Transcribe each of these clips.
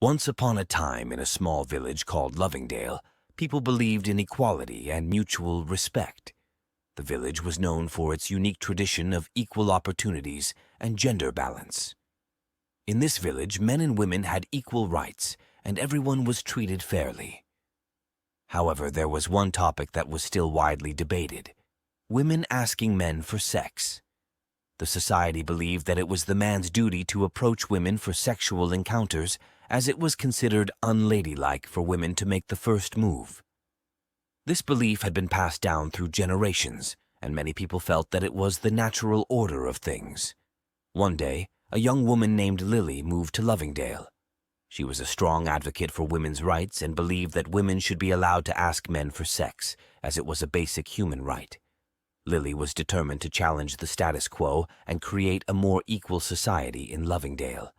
Once upon a time in a small village called Lovingdale, people believed in equality and mutual respect. The village was known for its unique tradition of equal opportunities and gender balance. In this village, men and women had equal rights, and everyone was treated fairly. However, there was one topic that was still widely debated: women asking men for sex. The society believed that it was the man's duty to approach women for sexual encounters, as it was considered unladylike for women to make the first move. This belief had been passed down through generations, and many people felt that it was the natural order of things. One day, a young woman named Lily moved to Lovingdale. She was a strong advocate for women's rights and believed that women should be allowed to ask men for sex, as it was a basic human right. Lily was determined to challenge the status quo and create a more equal society in Lovingdale.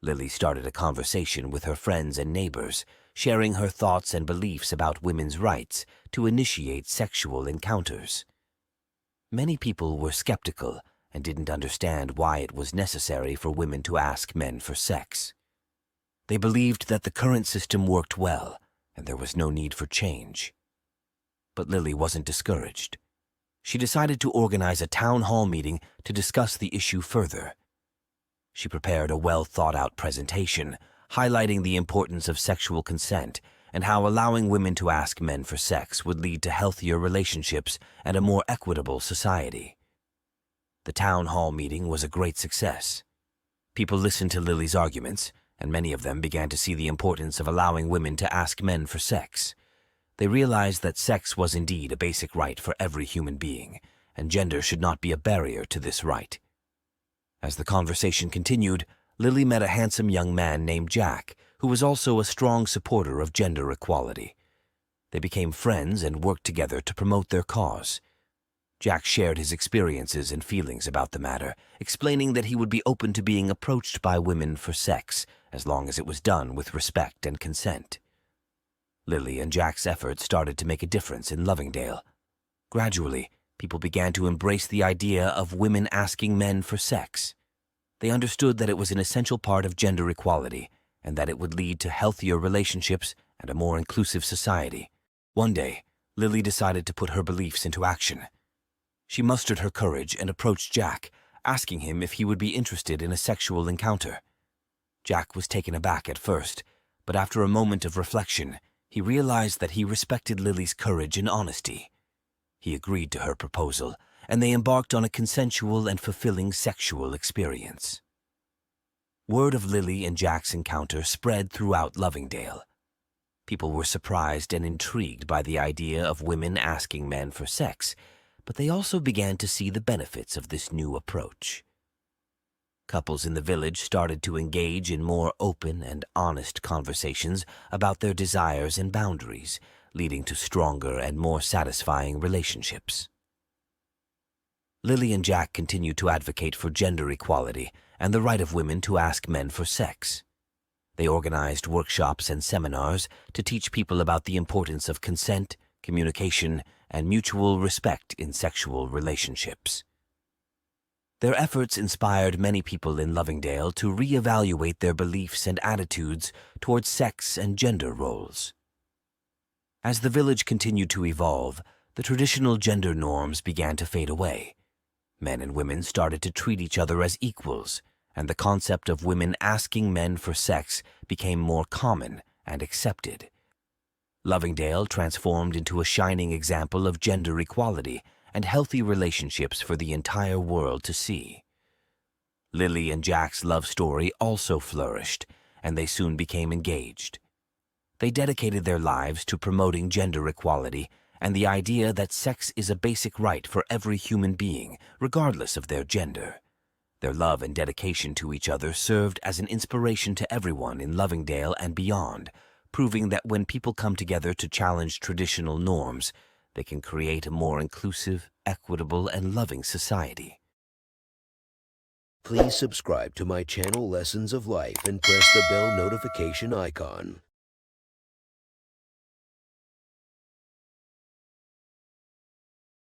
Lily started a conversation with her friends and neighbors, sharing her thoughts and beliefs about women's rights to initiate sexual encounters. Many people were skeptical and didn't understand why it was necessary for women to ask men for sex. They believed that the current system worked well, and there was no need for change. But Lily wasn't discouraged. She decided to organize a town hall meeting to discuss the issue further. She prepared a well-thought-out presentation, highlighting the importance of sexual consent and how allowing women to ask men for sex would lead to healthier relationships and a more equitable society. The town hall meeting was a great success. People listened to Lily's arguments, and many of them began to see the importance of allowing women to ask men for sex. They realized that sex was indeed a basic right for every human being, and gender should not be a barrier to this right. As the conversation continued, Lily met a handsome young man named Jack, who was also a strong supporter of gender equality. They became friends and worked together to promote their cause. Jack shared his experiences and feelings about the matter, explaining that he would be open to being approached by women for sex, as long as it was done with respect and consent. Lily and Jack's efforts started to make a difference in Lovingdale. Gradually, people began to embrace the idea of women asking men for sex. They understood that it was an essential part of gender equality, and that it would lead to healthier relationships and a more inclusive society. One day, Lily decided to put her beliefs into action. She mustered her courage and approached Jack, asking him if he would be interested in a sexual encounter. Jack was taken aback at first, but after a moment of reflection, he realized that he respected Lily's courage and honesty. He agreed to her proposal, and they embarked on a consensual and fulfilling sexual experience. Word of Lily and Jack's encounter spread throughout Lovingdale. People were surprised and intrigued by the idea of women asking men for sex, but they also began to see the benefits of this new approach. Couples in the village started to engage in more open and honest conversations about their desires and boundaries, leading to stronger and more satisfying relationships. Lily and Jack continued to advocate for gender equality and the right of women to ask men for sex. They organized workshops and seminars to teach people about the importance of consent, communication, and mutual respect in sexual relationships. Their efforts inspired many people in Lovingdale to reevaluate their beliefs and attitudes towards sex and gender roles. As the village continued to evolve, the traditional gender norms began to fade away. Men and women started to treat each other as equals, and the concept of women asking men for sex became more common and accepted. Lovingdale transformed into a shining example of gender equality and healthy relationships for the entire world to see. Lily and Jack's love story also flourished, and they soon became engaged. They dedicated their lives to promoting gender equality and the idea that sex is a basic right for every human being, regardless of their gender. Their love and dedication to each other served as an inspiration to everyone in Lovingdale and beyond, proving that when people come together to challenge traditional norms, they can create a more inclusive, equitable, and loving society. Please subscribe to my channel Lessons of Life and press the bell notification icon.